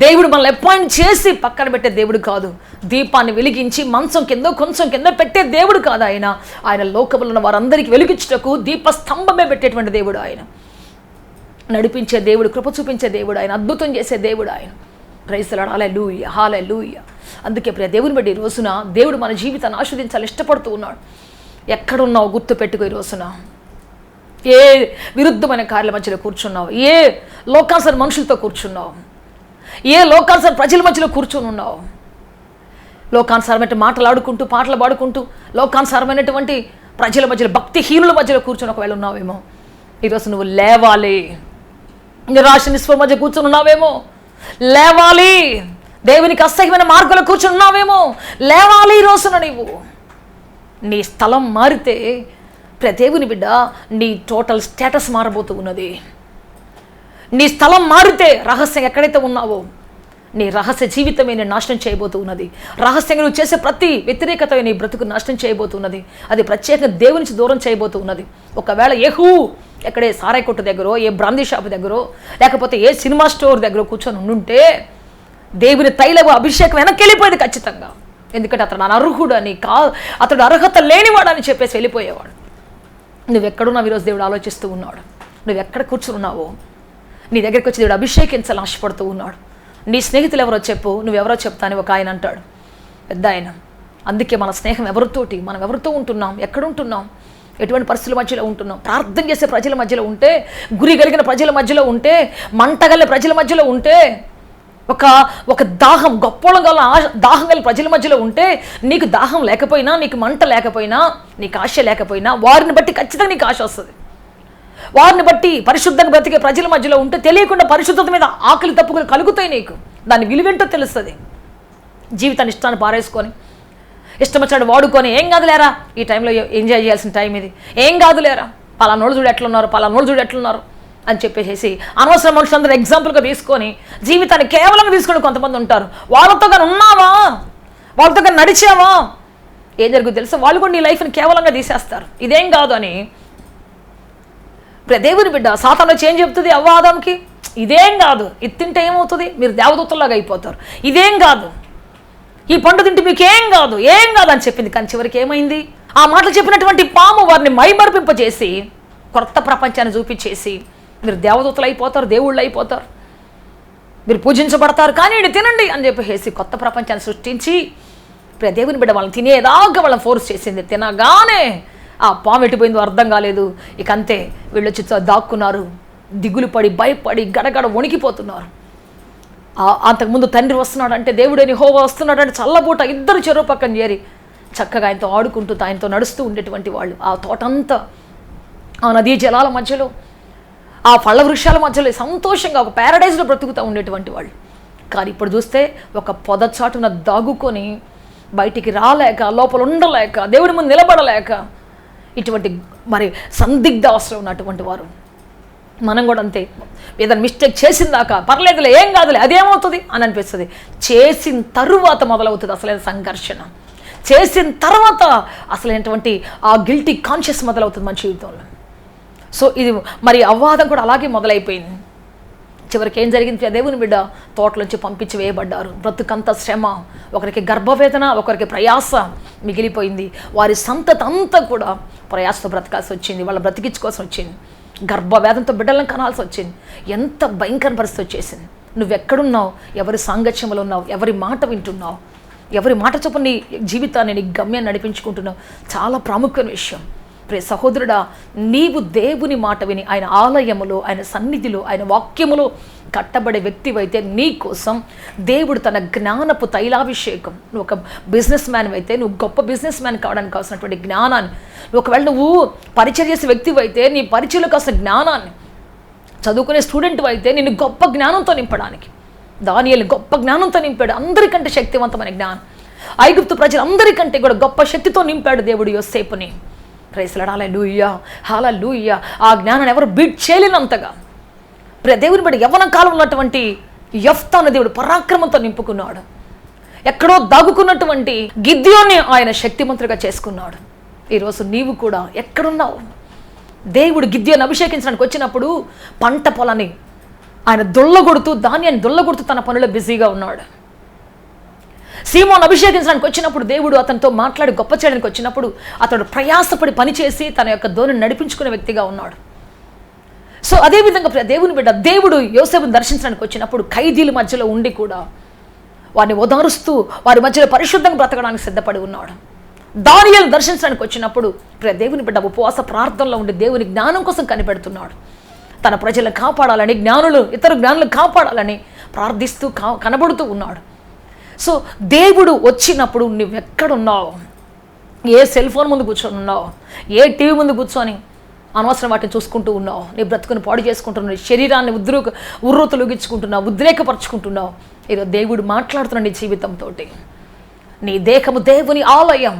దేవుడు మనల్ని అపాయింట్ చేసి పక్కన పెట్టే దేవుడు కాదు. దీపాన్ని వెలిగించి మంచం కింద కొంచెం కింద పెట్టే దేవుడు కాదు ఆయన. ఆయన లోకంలో ఉన్న వారందరికీ వెలిగించుటకు దీపస్తంభమే పెట్టేటువంటి దేవుడు ఆయన. నడిపించే దేవుడు, కృప చూపించే దేవుడు ఆయన, అద్భుతం చేసే దేవుడు ఆయన. Praise the Lord. హల్లెలూయా, హల్లెలూయా. అందుకే ప్రియ దేవుని బట్టి ఈ రోజున దేవుడు మన జీవితాన్ని ఆస్వాదించాలి ఇష్టపడుతూ ఉన్నాడు. ఎక్కడున్నావు గుర్తు పెట్టుకో. ఈ రోజున ఏ విరుద్ధమైన కార్యాల మధ్యలో కూర్చున్నావు, ఏ లోకానుసార మనుషులతో కూర్చున్నావు, ఏ లోకానుసార ప్రజల మధ్యలో కూర్చొని ఉన్నావు, లోకానుసారమైన మాటలు ఆడుకుంటూ పాటలు పాడుకుంటూ లోకానుసారమైనటువంటి ప్రజల మధ్యలో భక్తిహీనుల మధ్యలో కూర్చొని ఒకవేళ ఉన్నావేమో, ఈరోజు నువ్వు లేవాలి. నిరాశ నిస్పృహ మధ్య కూర్చొని ఉన్నావేమో, లేవాలి. దేవునికి అసహ్యమైన మార్గంలో కూర్చొని ఉన్నావేమో, లేవాలి. ఈ రోజున నీవు నీ స్థలం మారితే దేవుని బిడ్డ నీ టోటల్ స్టేటస్ మారబోతూ ఉన్నది. నీ స్థలం మారితే రహస్యం ఎక్కడైతే ఉన్నావో నీ రహస్య జీవితమే నేను నాశనం చేయబోతూ ఉన్నది. రహస్యంగా నువ్వు చేసే ప్రతి వ్యతిరేకత నీ బ్రతుకు నాశనం చేయబోతున్నది. అది ప్రత్యేకంగా దేవుని నుంచి దూరం చేయబోతూ ఉన్నది. ఒకవేళ ఎక్కడే సారాయి కొట్టు దగ్గర, ఏ బ్రాందీ షాప్ దగ్గర, లేకపోతే ఏ సినిమా స్టోర్ దగ్గర కూర్చొని ఉండుంటే దేవుని తైలపు అభిషేకం వెనక్కి వెళ్ళిపోయేది ఖచ్చితంగా. ఎందుకంటే అతడు అనర్హుడని అతడు అర్హత లేనివాడని చెప్పేసి వెళ్ళిపోయేవాడు. నువ్వెక్కడున్నావు ఈరోజు దేవుడు ఆలోచిస్తూ ఉన్నాడు. నువ్వెక్కడ కూర్చున్నావో నీ దగ్గరికి వచ్చి దేవుడు అభిషేకించాలని ఆశపడుతూ ఉన్నాడు. నీ స్నేహితులు ఎవరో చెప్పు, నువ్వెవరో చెప్తాని ఒక ఆయన అంటాడు, పెద్ద ఆయన. అందుకే మన స్నేహం ఎవరితోటి, మనం ఎవరితో ఉంటున్నాం, ఎక్కడుంటున్నాం, ఎటువంటి పరిస్థితుల మధ్యలో ఉంటున్నాం. ప్రార్థన చేసే ప్రజల మధ్యలో ఉంటే, గురి కలిగిన ప్రజల మధ్యలో ఉంటే, మంటగల ప్రజల మధ్యలో ఉంటే, ఒక దాహం గొప్పలం గల దాహం గల ప్రజల మధ్యలో ఉంటే, నీకు దాహం లేకపోయినా, నీకు మంట లేకపోయినా, నీకు ఆశ లేకపోయినా, వారిని బట్టి ఖచ్చితంగా నీకు ఆశ వస్తుంది. వారిని బట్టి పరిశుద్ధంగా బ్రతికే ప్రజల మధ్యలో ఉంటే తెలియకుండా పరిశుద్ధత మీద ఆకలి తప్పులు కలుగుతాయి. నీకు దాని విలువేంటో తెలుస్తుంది. జీవితాన్ని ఇష్టాన్ని పారేసుకొని ఇష్టం వచ్చాడు వాడుకొని, ఏం కాదులేరా, ఈ టైంలో ఎంజాయ్ చేయాల్సిన టైం ఇది, ఏం కాదులేరా, పలానోళ్ళు చూడు ఎట్లున్నారు, పలానోళ్ళు చూడు ఎట్లున్నారు అని చెప్పేసి అనవసరం మనుషులందరూ ఎగ్జాంపుల్గా తీసుకొని జీవితాన్ని కేవలంగా తీసుకొని కొంతమంది ఉంటారు. వాళ్ళతో కానీ ఉన్నావా, వాళ్ళతో కానీ నడిచావా, ఏం జరుగుతుంది తెలుసా, వాళ్ళు కూడా నీ లైఫ్ని కేవలంగా తీసేస్తారు. ఇదేం కాదు అని దేవుని బిడ్డ సాతాను చేంజ్ చెప్తుంది అవ్వ ఆదాంకి, ఇదేం కాదు, ఇది తింటే ఏమవుతుంది, మీరు దేవదూతల్లాగా అయిపోతారు, ఇదేం కాదు, ఈ పండు తింటే మీకు ఏం కాదు అని చెప్పింది. కానీ చివరికి ఏమైంది, ఆ మాటలు చెప్పినటువంటి పాము వారిని మైమర్పింపజేసి కొత్త ప్రపంచాన్ని చూపించేసి మీరు దేవదూతలు అయిపోతారు, దేవుళ్ళు అయిపోతారు, మీరు పూజించబడతారు, కానీ తినండి అని చెప్పేసి కొత్త ప్రపంచాన్ని సృష్టించి దేవుని బిడ్డ వాళ్ళని తినేదాకా వాళ్ళని ఫోర్స్ చేసింది. తినగానే ఆ పాము ఎట్టిపోయిందో అర్థం కాలేదు. ఇక అంతే, వీళ్ళు వచ్చి దాక్కున్నారు, దిగులు పడి భయపడి గడగడ వణికిపోతున్నారు. అంతకుముందు తండ్రి వస్తున్నాడు అంటే, దేవుడని యెహోవా వస్తున్నాడు అంటే చల్లబూట ఇద్దరు చెరువు పక్కన చేరి చక్కగా ఆయనతో ఆడుకుంటూ ఆయనతో నడుస్తూ ఉండేటువంటి వాళ్ళు. ఆ తోటంతా, ఆ నదీ జలాల మధ్యలో, ఆ పళ్ళ వృక్షాల మధ్యలో సంతోషంగా ఒక ప్యారడైజ్లో బ్రతుకుతూ ఉండేటువంటి వాళ్ళు. కానీ ఇప్పుడు చూస్తే ఒక పొదచాటున దాగుకొని బయటికి రాలేక, లోపల ఉండలేక, దేవుడి ముందు నిలబడలేక, ఇటువంటి మరి సందిగ్ధ అవసరం ఉన్నటువంటి వారు. మనం కూడా అంతే, ఏదైనా మిస్టేక్ చేసిన దాకా పర్లేదులే, ఏం కాదులే, అదేమవుతుంది అని అనిపిస్తుంది. చేసిన తరువాత మొదలవుతుంది అసలైన సంఘర్షణ. చేసిన తర్వాత అసలైనటువంటి ఆ గిల్టీ కాన్షియస్ మొదలవుతుంది మన జీవితంలో. సో ఇది మరి అవ్వాదం కూడా అలాగే మొదలైపోయింది. చివరికి ఏం జరిగింది, దేవుని బిడ్డ తోటలోంచి పంపించి వేయబడ్డారు. బ్రతుకంత శ్రమ, ఒకరికి గర్భవేదన, ఒకరికి ప్రయాస మిగిలిపోయింది. వారి సంతతి అంతా కూడా ప్రయాసతో బ్రతకాల్సి వచ్చింది, వాళ్ళ బ్రతికించుకోవాల్సి వచ్చింది, గర్భవేదంతో బిడ్డలను కనాల్సి వచ్చింది. ఎంత భయంకర పరిస్థితి వచ్చేసింది. నువ్వెక్కడున్నావు, ఎవరి సాంగత్యంలో ఉన్నావు, ఎవరి మాట వింటున్నావు, ఎవరి మాట చొప్పున నీ జీవితాన్ని, నీ గమ్యాన్ని నడిపించుకుంటున్నావు, చాలా ప్రాముఖ్యమైన విషయం. ప్రియ సహోదరుడా, నీవు దేవుని మాట విని ఆయన ఆలయములో, ఆయన సన్నిధిలో, ఆయన వాక్యములో కట్టబడే వ్యక్తివైతే నీ కోసం దేవుడు తన జ్ఞానపు తైలాభిషేకం, నువ్వు ఒక బిజినెస్ మ్యాన్ అయితే నువ్వు గొప్ప బిజినెస్ మ్యాన్ కావడానికి కావాల్సినటువంటి జ్ఞానాన్ని, ఒకవేళ నువ్వు పరిచయం చేసే వ్యక్తివి అయితే నీ పరిచయంలో కావాల్సిన జ్ఞానాన్ని, చదువుకునే స్టూడెంట్ అయితే నిన్ను గొప్ప జ్ఞానంతో నింపడానికి, దానియేలుని గొప్ప జ్ఞానంతో నింపాడు, అందరికంటే శక్తివంతమైన జ్ఞానం. ఐగుప్తు ప్రజలందరికంటే కూడా గొప్ప శక్తితో నింపాడు దేవుడు యోసేపుని. ప్రైజ్ లార్డ్, హల్లెలూయా, హల్లెలూయా. ఆ జ్ఞానాన్ని ఎవరు బీట్ చేయలేనంతగా దేవుని బట్టి యవ్వన కాలంలో ఉన్నటువంటి యెఫ్తాను దేవుడు పరాక్రమంతో నింపుకున్నాడు. ఎక్కడో దాగుకున్నటువంటి గిద్యోన్ని ఆయన శక్తిమంతుడిగా చేసుకున్నాడు. ఈరోజు నీవు కూడా ఎక్కడున్నావు? దేవుడు గిద్యోన్ని అభిషేకించడానికి వచ్చినప్పుడు పంట పొలాన్ని ఆయన దొల్లగొడుతూ, ధాన్యాన్ని దొల్లగొడుతూ తన పనుల్లో బిజీగా ఉన్నాడు. సీమోను అభిషేకించడానికి వచ్చినప్పుడు దేవుడు అతనితో మాట్లాడి గొప్ప చేయడానికి వచ్చినప్పుడు అతడు ప్రయాసపడి పనిచేసి తన యొక్క ధోనిని నడిపించుకునే వ్యక్తిగా ఉన్నాడు. సో అదేవిధంగా దేవుని బిడ్డ, దేవుడు యోసేపుని దర్శించడానికి వచ్చినప్పుడు ఖైదీల మధ్యలో ఉండి కూడా వారిని ఓదారుస్తూ వారి మధ్యలో పరిశుద్ధంగా బ్రతకడానికి సిద్ధపడి ఉన్నాడు. దానియేలు దర్శించడానికి వచ్చినప్పుడు దేవుని బిడ్డ ఉపవాస ప్రార్థనలో ఉండి దేవుని జ్ఞానం కోసం కనిపెడుతున్నాడు. తన ప్రజలను కాపాడాలని, ఇతర జ్ఞానులు కాపాడాలని ప్రార్థిస్తూ కనబడుతూ ఉన్నాడు. సో దేవుడు వచ్చినప్పుడు నువ్వెక్కడున్నావు? ఏ సెల్ ఫోన్ ముందు కూర్చొని ఉన్నావు? ఏ టీవీ ముందు కూర్చొని అనవసరం వాటిని చూసుకుంటూ ఉన్నావు? నీ బ్రతుకుని పాడు చేసుకుంటున్నావు, శరీరాన్ని ఉర్రూతలుగించుకుంటున్నావు, ఉద్రేకపరుచుకుంటున్నావు. ఈరోజు దేవుడు మాట్లాడుతున్నాడు నీ జీవితంతో. నీ దేహము దేవుని ఆలయం.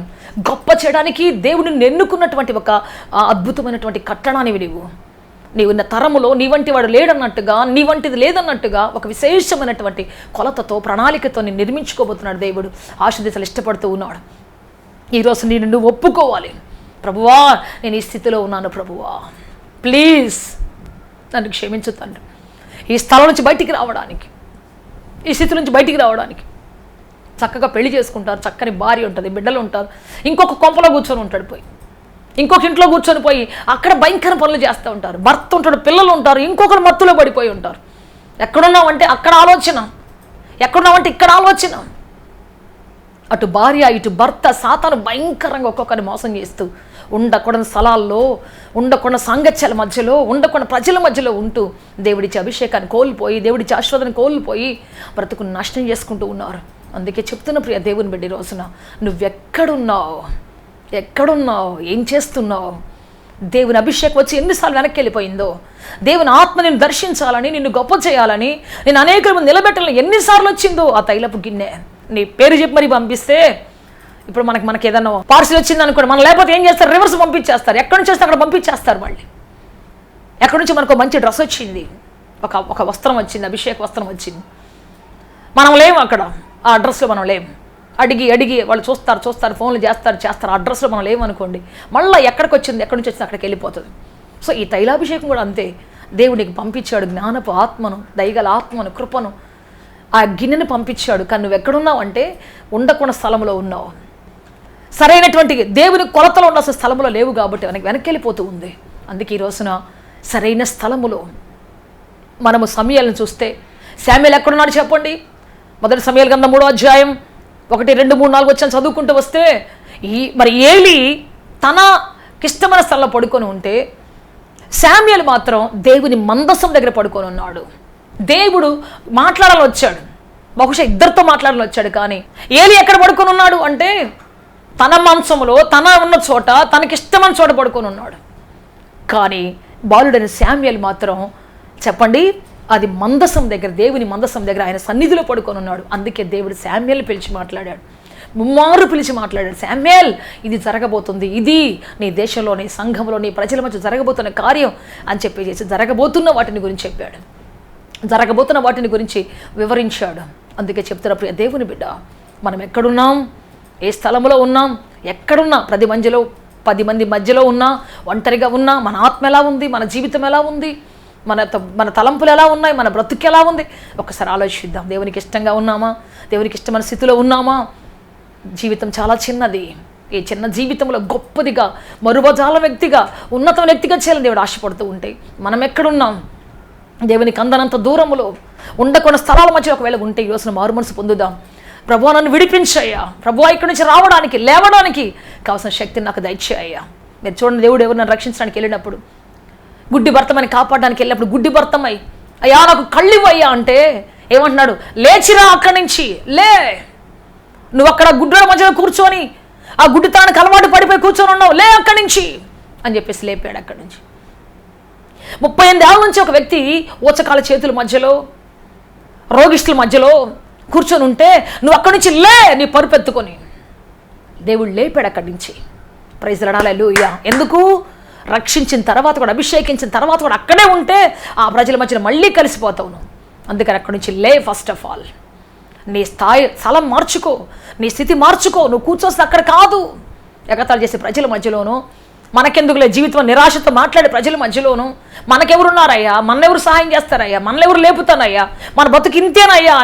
గొప్ప చేయడానికి దేవుడిని ఎన్నుకున్నటువంటి ఒక అద్భుతమైనటువంటి కట్టడానివి నీవు ఉన్న తరములో నీ వంటి వాడు లేడన్నట్టుగా, నీ వంటిది లేదన్నట్టుగా ఒక విశేషమైనటువంటి కొలతతో, ప్రణాళికతో నేను నిర్మించుకోబోతున్నాడు దేవుడు. ఆశీర్వదించాలని ఇష్టపడుతూ ఉన్నాడు. ఈరోజు నువ్వు ఒప్పుకోవాలి, ప్రభువా నేను ఈ స్థితిలో ఉన్నాను, ప్రభువా ప్లీజ్ నన్ను క్షమించు తండ్రి. ఈ స్థలం నుంచి బయటికి రావడానికి, ఈ స్థితి నుంచి బయటికి రావడానికి. చక్కగా పెళ్లి చేసుకుంటారు, చక్కని భార్య ఉంటుంది, బిడ్డలు ఉంటారు, ఇంకొక కొంపలో కూర్చొని ఉంటాడు పోయి, ఇంకొక ఇంట్లో కూర్చొని పోయి అక్కడ భయంకర పనులు చేస్తూ ఉంటారు. భర్త ఉంటాడు, పిల్లలు ఉంటారు, ఇంకొకరు మత్తులో పడిపోయి ఉంటారు. ఎక్కడున్నావంటే అక్కడ ఆలోచన, ఎక్కడున్నావంటే ఇక్కడ ఆలోచన. అటు భార్య ఇటు భర్త సాతాను భయంకరంగా ఒక్కొక్కరిని మోసం చేస్తూ ఉండకూడని స్థలాల్లో, ఉండకూడని సాంగత్యాల మధ్యలో, ఉండకూడని ప్రజల మధ్యలో ఉంటూ దేవుడిచ్చే అభిషేకాన్ని కోల్పోయి, దేవుడిచ్చే ఆశీర్వాదాన్ని కోల్పోయి బ్రతుకుని నాశనం చేసుకుంటూ ఉన్నారు. అందుకే చెప్తున్న ప్రియ దేవుని బిడ్డ, రోజున నువ్వెక్కడున్నావు? ఏం చేస్తున్నావు? దేవుని అభిషేకం వచ్చి ఎన్నిసార్లు వెనక్కి వెళ్ళిపోయిందో, దేవుని ఆత్మ నిన్ను దర్శించాలని, నిన్ను గొప్ప చేయాలని, నేను అనేక మంది నిలబెట్టాలని ఎన్నిసార్లు వచ్చిందో ఆ తైలపు గిన్నె. నీ పేరు చెప్పి మరి పంపిస్తే, ఇప్పుడు మనకి ఏదన్నా పార్సిల్ వచ్చింది అనుకోండి, మనం లేకపోతే ఏం చేస్తారు? రివర్స్ పంపించేస్తారు. ఎక్కడి నుంచి వస్తే అక్కడ పంపించేస్తారు. మళ్ళీ ఎక్కడి నుంచి మనకు మంచి డ్రెస్ వచ్చింది, ఒక వస్త్రం వచ్చింది, అభిషేక వస్త్రం వచ్చింది, మనం లేము అక్కడ, ఆ అడ్రస్లో మనం లేము. అడిగి వాళ్ళు చూస్తారు, ఫోన్లు చేస్తారు. ఆ అడ్రస్లో మనం లేవనుకోండి, మళ్ళీ ఎక్కడికి నుంచి వచ్చింది అక్కడికి వెళ్ళిపోతుంది. సో ఈ తైలాభిషేకం కూడా అంతే. దేవుడికి పంపించాడు జ్ఞానపు ఆత్మను, దయగల ఆత్మను, కృపను, ఆ గిన్నెను పంపించాడు. కానీ నువ్వు ఎక్కడున్నావు అంటే ఉండకుండా స్థలంలో ఉన్నావు. సరైనటువంటి దేవుని కొలతలో ఉన్న స్థలంలో లేవు కాబట్టి వెనక్కి వెళ్ళిపోతూ ఉంది. అందుకే ఈ రోజున సరైన స్థలములో మనము సమయాలను చూస్తే, శామ్యూయేలు ఎక్కడున్నాడు చెప్పండి? మొదటి సమూయేలు గ్రంథం 3వ అధ్యాయం 1, 2, 3, 4 వచ్చాను చదువుకుంటూ వస్తే, మరి ఏలీ తనకిష్టమైన స్థలంలో పడుకొని ఉంటే, శామ్యూయేలు మాత్రం దేవుని మందసం దగ్గర పడుకొని ఉన్నాడు. దేవుడు మాట్లాడాలని వచ్చాడు, బహుశా ఇద్దరితో మాట్లాడాలని వచ్చాడు. కానీ ఏలీ ఎక్కడ పడుకొని ఉన్నాడు అంటే తన మంచంలో, తన ఉన్న చోట, తనకిష్టమైన చోట పడుకొని ఉన్నాడు. కానీ బాలుడైన శామ్యూయేలు మాత్రం చెప్పండి, అది మందసం దగ్గర, దేవుని మందసం దగ్గర ఆయన సన్నిధిలో పడుకొని ఉన్నాడు. అందుకే దేవుడు శామ్యూయేలు పిలిచి మాట్లాడాడు, ముమ్మారు పిలిచి మాట్లాడాడు. శామ్యూయేల్, ఇది జరగబోతుంది, ఇది నీ దేశంలో, నీ సంఘంలో, నీ ప్రజల మధ్య జరగబోతున్న కార్యం అని చెప్పేసి జరగబోతున్న వాటిని గురించి చెప్పాడు, జరగబోతున్న వాటిని గురించి వివరించాడు. అందుకే చెప్తున్న ప్రియ దేవుని బిడ్డ, మనం ఎక్కడున్నాం, ఏ స్థలంలో ఉన్నాం, ఎక్కడున్నా, 10 మంది మధ్యలో ఉన్నా, ఒంటరిగా ఉన్నా, మన ఆత్మ ఎలా ఉంది, మన జీవితం ఎలా ఉంది, మన తలంపులు ఎలా ఉన్నాయి, మన బ్రతుకు ఎలా ఉంది, ఒకసారి ఆలోచిద్దాం. దేవునికి ఇష్టంగా ఉన్నామా? దేవునికి ఇష్టమైన స్థితిలో ఉన్నామా? జీవితం చాలా చిన్నది. ఈ చిన్న జీవితంలో గొప్పదిగా, మరువజాల వ్యక్తిగా, ఉన్నతమైన వ్యక్తిగా చేయాలని దేవుడు ఆశపడుతూ ఉంటే, మనం ఎక్కడున్నాం? దేవునికి అందనంత దూరములో ఉండకుండా స్థలాల మధ్య ఒకవేళ ఉంటే ఈ రోజున మారు మనసు పొందుదాం. ప్రభువా నన్ను విడిపించయ్యా, ప్రభువా ఇక్కడి నుంచి రావడానికి, లేవడానికి కావాల్సిన శక్తిని నాకు దయచేయ్యా. మీరు చూడండి, దేవుడు ఎవరు నన్ను రక్షించడానికి వెళ్ళినప్పుడు, గుడ్డి భర్తమని కాపాడడానికి వెళ్ళినప్పుడు గుడ్డి భర్తమై, అయ్యా నాకు కళ్ళివయ్యా అంటే ఏమంటున్నాడు? లేచిరా అక్కడి నుంచి, లే, నువ్వు అక్కడ గుడ్డుల మధ్యలో కూర్చొని ఆ గుడ్డితనానికి అలవాటు పడిపోయి కూర్చొని ఉన్నావు, లే అక్కడి నుంచి అని చెప్పేసి లేపాడు. అక్కడి నుంచి 38 ఏళ్ళ నుంచి ఒక వ్యక్తి ఊచకాల చేతుల మధ్యలో, రోగిష్టుల మధ్యలో కూర్చొని ఉంటే, నువ్వు అక్కడి నుంచి లే, నీ పరుపెత్తుకొని దేవుడు లేపాడు అక్కడి నుంచి. ప్రైజ్ లార్డ్, హల్లెలూయా. ఎందుకు? రక్షించిన తర్వాత కూడా, అభిషేకించిన తర్వాత కూడా అక్కడే ఉంటే ఆ ప్రజల మధ్యలో మళ్ళీ కలిసిపోతావు నువ్వు. అందుకని అక్కడి నుంచి లే. ఫస్ట్ ఆఫ్ ఆల్ నీ స్థలం మార్చుకో, నీ స్థితి మార్చుకో. నువ్వు కూర్చోస్తే అక్కడ కాదు, ఎగతాళి చేసే ప్రజల మధ్యలోనూ, మనకెందుకులే జీవితం నిరాశతో మాట్లాడే ప్రజల మధ్యలోనూ, మనకెవరున్నారయ్యా, మనెవరు సహాయం చేస్తారయ్యా, మనెవరు లేపుతానయ్యా, మన బతుకు ఇంతేనయ్యా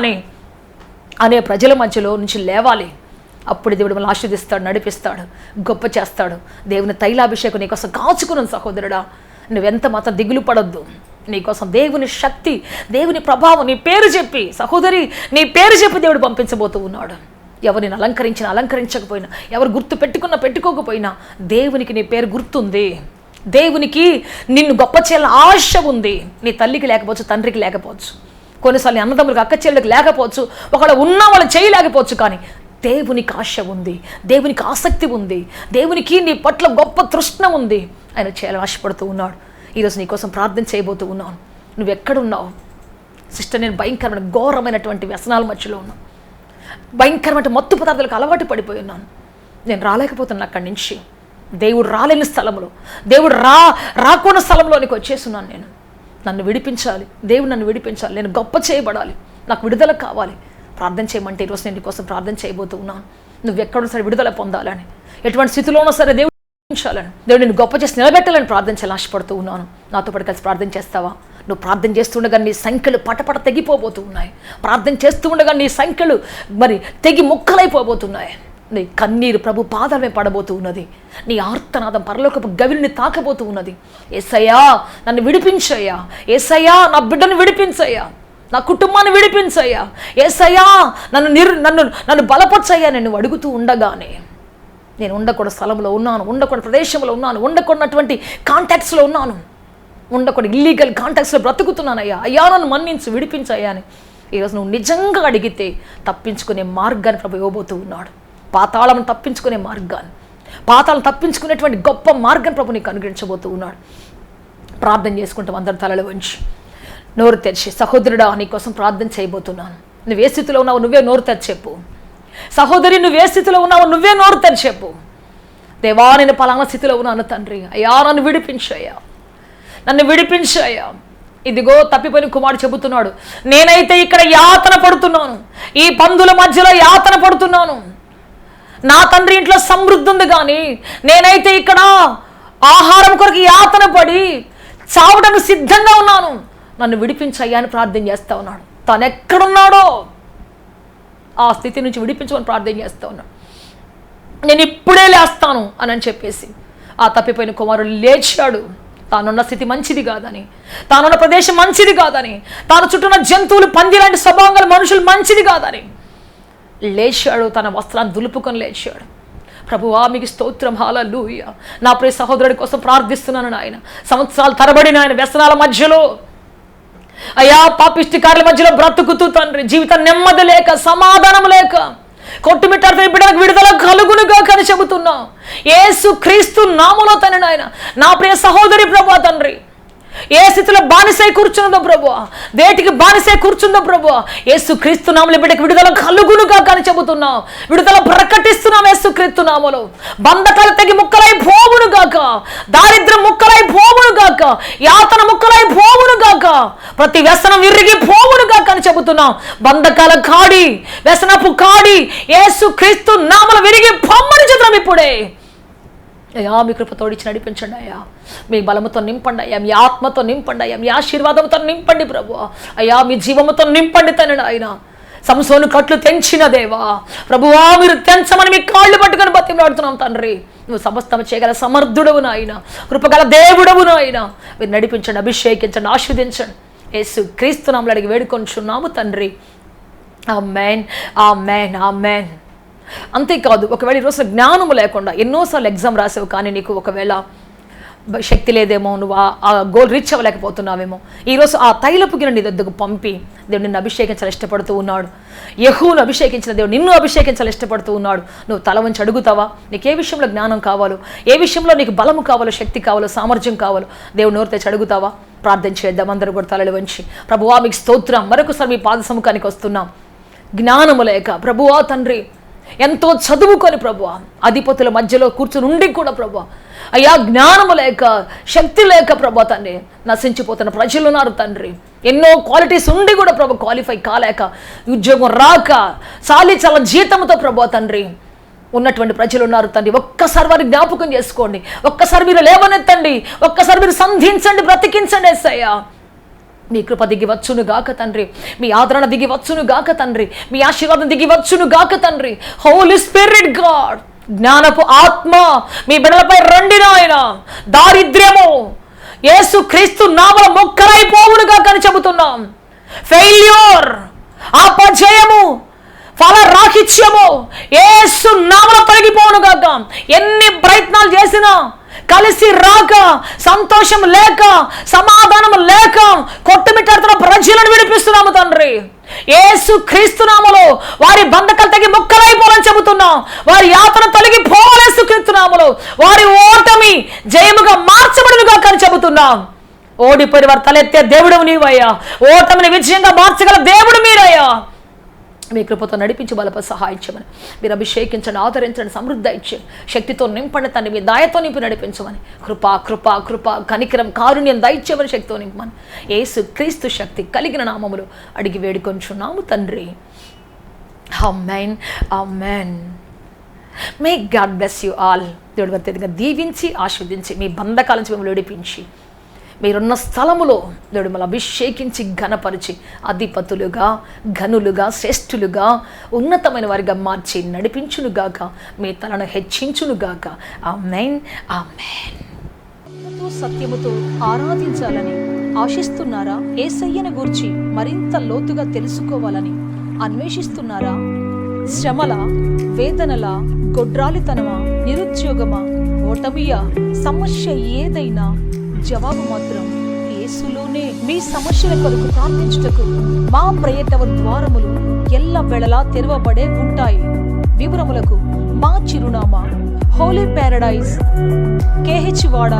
అనే ప్రజల మధ్యలో నుంచి లేవాలి. అప్పుడు దేవుడు మనల్ని ఆశీర్దిస్తాడు, నడిపిస్తాడు, గొప్ప చేస్తాడు. దేవుని తైలాభిషేకం నీకోసం కాచుకున్నాను సహోదరుడా. నువ్వెంత మాత్రం దిగులు పడొద్దు. నీకోసం దేవుని శక్తి, దేవుని ప్రభావం, నీ పేరు చెప్పి, సహోదరి నీ పేరు చెప్పి దేవుడు పంపించబోతూ ఉన్నాడు. ఎవరిని అలంకరించినా అలంకరించకపోయినా, ఎవరు గుర్తు పెట్టుకున్నా పెట్టుకోకపోయినా, దేవునికి నీ పేరు గుర్తుంది. దేవునికి నిన్ను గొప్ప చేయాలని ఆశ ఉంది. నీ తల్లికి లేకపోవచ్చు, తండ్రికి లేకపోవచ్చు, కొన్నిసార్లు అన్నదమ్ములకు అక్క చెల్లెలకు లేకపోవచ్చు, ఒకవేళ ఉన్నా వాళ్ళు చేయలేకపోవచ్చు, కానీ దేవునికి ఆశ ఉంది, దేవునికి ఆసక్తి ఉంది, దేవునికి నీ పట్ల గొప్ప తృష్ణ ఉంది. ఆయన చేయాలని ఆశపడుతూ ఉన్నాడు. ఈరోజు నీకోసం ప్రార్థన చేయబోతూ ఉన్నాను. నువ్వు ఎక్కడున్నావు సిస్టర్? నేను భయంకరమైన ఘోరమైనటువంటి వ్యసనాల మధ్యలో ఉన్నాను. భయంకరమైన మత్తు పదార్థాలకు అలవాటు పడిపోయి ఉన్నాను. నేను రాలేకపోతున్నాను అక్కడి నుంచి. దేవుడు రాలేని స్థలంలో, దేవుడు రాకున్న స్థలంలోనికి వచ్చేస్తున్నాను. నేను నన్ను విడిపించాలి, దేవుడు నన్ను విడిపించాలి, నేను గొప్ప చేయబడాలి, నాకు విడుదల కావాలి. ప్రార్థన చేయమంటే ఈరోజు నేను నీకోసం ప్రార్థన చేయబోతూ ఉన్నాను. నువ్వు ఎక్కడో సరే విడుదల పొందాలని, ఎటువంటి స్థితిలో ఉన్నా సరే దేవుడు విడిపించాలని, దేవుడు నేను గొప్ప చేసి నిలబెట్టాలని ప్రార్థన చేయాలని ఆశపడుతూ ఉన్నాను. నాతో పాటు కలిసి ప్రార్థన చేస్తావా? నువ్వు ప్రార్థన చేస్తుండగా నీ సంఖ్యలు పటపట తెగిపోబోతూ ఉన్నాయి. ప్రార్థన చేస్తూ ఉండగా నీ సంఖ్యలు మరి తెగి ముక్కలైపోబోతున్నాయి. నీ కన్నీరు ప్రభు పాదాలమే పడబోతూ ఉన్నది. నీ ఆర్తనాదం పరలోకపు గవిని తాకబోతూ ఉన్నది. యేసయ్యా నన్ను విడిపించయ్యా, యేసయ్యా నా బిడ్డను విడిపించయ్యా, నా కుటుంబాన్ని విడిపించయ్యా, యేసయ్యా నన్ను బలపరచయ్యా. నేను అడుగుతూ ఉండగానే నేను ఉండకూడని స్థలంలో ఉన్నాను, ఉండకూడని ప్రదేశంలో ఉన్నాను, ఉండకూడనటువంటి కాంటాక్ట్స్లో ఉన్నాను, ఉండకూడని ఇల్లీగల్ కాంటాక్ట్స్లో బ్రతుకుతున్నానయ్యా. అయ్యా నన్ను మన్నించి విడిపించయ్యా అని ఈరోజు నువ్వు నిజంగా అడిగితే తప్పించుకునే మార్గాన్ని ప్రభు ఇవ్వబోతూ ఉన్నాడు. పాతాళం తప్పించుకునే మార్గాన్ని, పాతాళం తప్పించుకునేటువంటి గొప్ప మార్గాన్ని ప్రభు నీకు అనుగ్రహించబోతూ ఉన్నాడు. ప్రార్థన చేసుకుంటాం అందరి తలలు వంచి నోరు తెరిచి. సహోదరుడా నీకోసం ప్రార్థన చేయబోతున్నాను. నువ్వు ఏ స్థితిలో ఉన్నావు నువ్వే నోరు తెరిచి చెప్పు. సహోదరి నువ్వు ఏ స్థితిలో ఉన్నావు నువ్వే నోరు తెరిచి చెప్పు. దేవా నేను పలానా స్థితిలో ఉన్నాను తండ్రి, అయ్యా నన్ను విడిపించయ్యా, నన్ను విడిపించయ్యా. ఇదిగో తప్పిపోయిన కుమారుడు చెబుతున్నాడు, నేనైతే ఇక్కడ యాతన పడుతున్నాను, ఈ పందుల మధ్యలో యాతన పడుతున్నాను. నా తండ్రి ఇంట్లో సమృద్ధి ఉంది, కానీ నేనైతే ఇక్కడ ఆహారం కొరకు యాతన పడి చావడానికి సిద్ధంగా ఉన్నాను, నన్ను విడిపించయ్యా అని ప్రార్థన చేస్తా ఉన్నాడు. తను ఎక్కడున్నాడో ఆ స్థితి నుంచి విడిపించమని ప్రార్థన చేస్తా ఉన్నాడు. నేను ఇప్పుడే లేస్తాను అని చెప్పేసి ఆ తప్పిపోయిన కుమారుడు లేచాడు. తానున్న స్థితి మంచిది కాదని, తానున్న ప్రదేశం మంచిది కాదని, తాను చుట్టూన్న జంతువులు పంది లాంటి స్వభావంగా మనుషులు మంచిది కాదని లేచాడు. తన వస్త్రాన్ని దులుపుకొని లేచాడు. ప్రభువా మీకు స్తోత్రం, హల్లెలూయా. నా ప్రియ సహోదరుడి కోసం ప్రార్థిస్తున్నాను నాయన. సంవత్సరాలు తరబడి నాయన వ్యసనాల మధ్యలో, అయ్యా పాపిష్టికారుల మధ్యలో బ్రతుకుతూ తండ్రి జీవితం నెమ్మది లేక, సమాధానం లేక, కొట్టుమిట్టాడుతున్న బిడ్డలకు విడుదల కలుగునుగా అని చెబుతున్నా. యేసు క్రీస్తు నామములో తండ్రి నాయన నా ప్రియ సహోదరి ప్రభువా తండ్రి ఏ స్థితిలో బానిసై కూర్చున్నదో ప్రభువా, వేటికి బానిసై కూర్చుందో ప్రభువా, యేసు క్రీస్తు నామములో బిడ్డకి విడుదల కలుగునుగా అని చెబుతున్నాం. విడుదల ప్రకటిస్తున్నాం యేసు క్రీస్తు నామములో. బంధకాలు తెగి ముక్కలై పోవును గాక, దారిద్ర్యం ముక్కలై పోవును గాక, యాతన ముక్కలై పోవును గాక, ప్రతి వ్యసనం విరిగి పోవును గాక అని చెబుతున్నాం. బంధకాల కాడి, వ్యసనపు కాడి యేసు క్రీస్తు నామములో విరిగి పొమ్మని చెబుతున్నాం ఇప్పుడే. అయ్యా మీ కృపతోడిచ్చి నడిపించండి అయ్యా, మీ బలముతో నింపండి అయ్యా, మీ ఆత్మతో నింపండి అయ్యా, మీ ఆశీర్వాదంతో నింపండి ప్రభు. అయ్యా మీ జీవముతో నింపండి తండ్రి ఆయన. సంసోను కట్లు తెంచిన దేవా ప్రభువా, మీరు తెంచమని మీ కాళ్ళు పట్టుకొని బతిమలాడుతున్నాం తండ్రి. నువ్వు సమస్తం చేయగల సమర్థుడవు నాయన, కృపగల దేవుడవు నాయన. మీరు నడిపించండి, అభిషేకించండి, ఆశీర్వదించండి. యేసు క్రీస్తు నామములో అడిగి వేడుకొంచున్నాము తండ్రి. ఆమేన్, ఆమేన్, ఆమేన్. అంతేకాదు, ఒకవేళ ఈరోజు జ్ఞానము లేకుండా ఎన్నోసార్లు ఎగ్జామ్ రాసావు, కానీ నీకు ఒకవేళ శక్తి లేదేమో, నువ్వు ఆ గోల్ రీచ్ అవ్వలేకపోతున్నావేమో, ఈరోజు ఆ తైలపు గిన్నె నీ దగ్గరకు పంపి దేవుడు నిన్ను అభిషేకించాలని ఇష్టపడుతూ ఉన్నాడు. యెహూను అభిషేకించిన దేవుడు నిన్ను అభిషేకించాలని ఇష్టపడుతూ ఉన్నాడు. నువ్వు తల వంచి అడుగుతావా? నీకు ఏ విషయంలో జ్ఞానం కావాలో, ఏ విషయంలో నీకు బలము కావాలో, శక్తి కావాలో, సామర్థ్యం కావాలో దేవుడు నోరు తెచ్చి అడుగుతావా? ప్రార్థన చేద్దాం అందరూ కూడా తలలు వంచి. ప్రభువా మీకు స్తోత్రం, మరొకసారి మీ పాద సముఖానికి వస్తున్నాం. జ్ఞానము లేక ప్రభువా తండ్రి ఎంతో చదువుకొని ప్రభువా అధిపతుల మధ్యలో కూర్చుని ఉండి కూడా ప్రభువా అయ్యా జ్ఞానము లేక, శక్తి లేక ప్రభువా తండ్రి నశించిపోతున్న ప్రజలు ఉన్నారు తండ్రి. ఎన్నో క్వాలిటీస్ ఉండి కూడా ప్రభు క్వాలిఫై కాలేక, ఉద్యోగం రాక, చాలా జీతంతో ప్రభువా తండ్రి ఉన్నటువంటి ప్రజలు ఉన్నారు తండ్రి. ఒక్కసారి వారి జ్ఞాపకం చేసుకోండి, ఒక్కసారి మీరు లేవనెత్తండి, ఒక్కసారి మీరు సంధించండి, బ్రతికించండి యేసయ్యా. మీ కృప దిగి వచ్చును గాక తండ్రి, మీ ఆదరణ దిగి వచ్చును గాక తండ్రి, మీ ఆశీర్వాదం దిగి వచ్చును గాక తండ్రి. హోలీ స్పిరిట్ గాడ్, జ్ఞానపు ఆత్మ మీ బిడ్డలపై రండి నాయన. దారిద్ర్యము, యేసు క్రీస్తు నామములో ముక్కలైపోవునుగా అని చెబుతున్నాం. ఫెయిల్యూర్, అపజయము, ఫలరాహిత్యము యేసు నామములో తొలగిపోవునుగాక. ఎన్ని ప్రయత్నాలు చేసినా కలిసి రాక, సంతోషం లేక, సమాధానం లేక కొట్టుమిట్టాడుతున్న ప్రజలను విడిపిస్తున్నాము తండ్రి. యేసు క్రీస్తు నామములో వారి బంధకాలు తగ్గి ముక్కలైపోవాలని చెబుతున్నాం. వారి యాతన తొలగిపోవాలి యేసు క్రీస్తు నామములో. వారి ఓటమి జయముగా మార్చబడునుగా అని చెబుతున్నాం. ఓడిపోయి వారు తలెత్తే దేవుడు నీవయ్యా. ఓటమిని విజయంగా మార్చగల దేవుడు మీరయ్యా. మీ కృపతో నడిపించి బలప సహాయం చేయమని, మీరు అభిషేకించండి, ఆదరించండి, సమృద్ధి ఇచ్చి శక్తితో నింపండి తండ్రి. మీ దయతో నింపి నడిపించమని, కృప కృప కృప కనికరం కారుణ్యం దయచేయమని శక్తితో నింపమని యేసు క్రీస్తు శక్తి కలిగిన నామములు అడిగి వేడుకొంచున్నాము తండ్రి. ఆమేన్, ఆమేన్. May God bless you all. దేవుడు అత్యధికంగా దీవించి ఆశీర్వదించి మీ బంధకాల నుంచి మిమ్మల్ని విడిపించి మీరున్న స్థలములో దేవుడు మళ్ళీ అభిషేకించి ఘనపరిచి అధిపతులుగా, ఘనులుగా, శ్రేష్ఠులుగా, ఉన్నతమైన వారిగా మార్చి నడిపించునుగాక. మీ తలను హెచ్చించునుగాక. ఆమేన్, ఆమేన్. సత్యముతో ఆరాధించాలని ఆశిస్తున్నారా? యేసయ్యను గూర్చి మరింత లోతుగా తెలుసుకోవాలని అన్వేషిస్తున్నారా? శ్రమల, వేదనల, గొడ్రాలితనమా, నిరుద్యోగమా, ఓటమియా, సమస్య ఏదైనా జవాబు మాత్రం యేసులోనే. మీ సమస్యల కొరకు ప్రార్థించుటకు మా ప్రేయటవ ద్వారములు ఎల్ల వేళలా తెరవబడే ఉంటాయి. వివరములకు మా చిరునామా హోలీ ప్యారడైజ్, KH వాడ,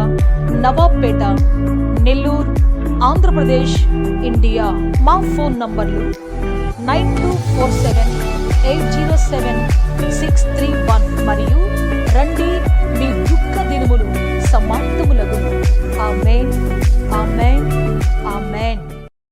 నవాబ్పేట, నెల్లూరు, ఆంధ్రప్రదేశ్, ఇండియా. మా ఫోన్ నంబర్లు 9247 807